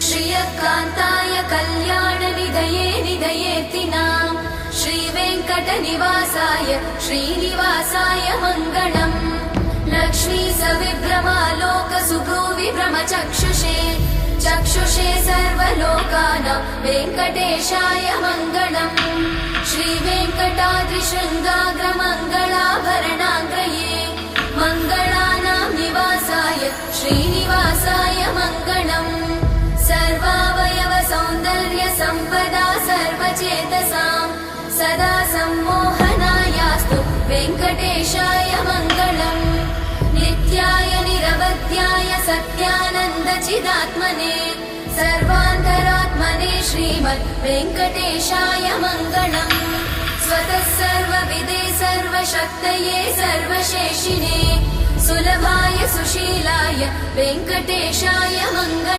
श्रियकान्ताय कल्याणनिधये निधयेऽर्थिनाम् श्रीवेङ्कटनिवासाय श्रीनिवासाय मङ्गलम् लक्ष्मी सविभ्रमालोकसुभ्रूविभ्रमचक्षुषे चक्षुषे सर्वलोकानां वेङ्कटेशाय मङ्गलम् श्रीवेङ्कटाद्रिशृङ्गाग्रमङ्गलाभरणाग्रये मङ्गलानां निवासाय श्रीनिवासाय मङ्गलम् सर्वावयव सौन्दर्य सम्पदा सर्वचेतसां सदा सम्मोहनायास्तु वेङ्कटेशाय मङ्गलम् नित्याय निरवध्याय सत्यानन्दचिदात्मने सर्वान्तरात्मने श्रीमद् वेङ्कटेशाय मङ्गलम् स्वतः सर्वविदे सर्वशक्तये सर्वशेषिणे सुलभाय सुशीलाय वेङ्कटेशाय मङ्गलम्।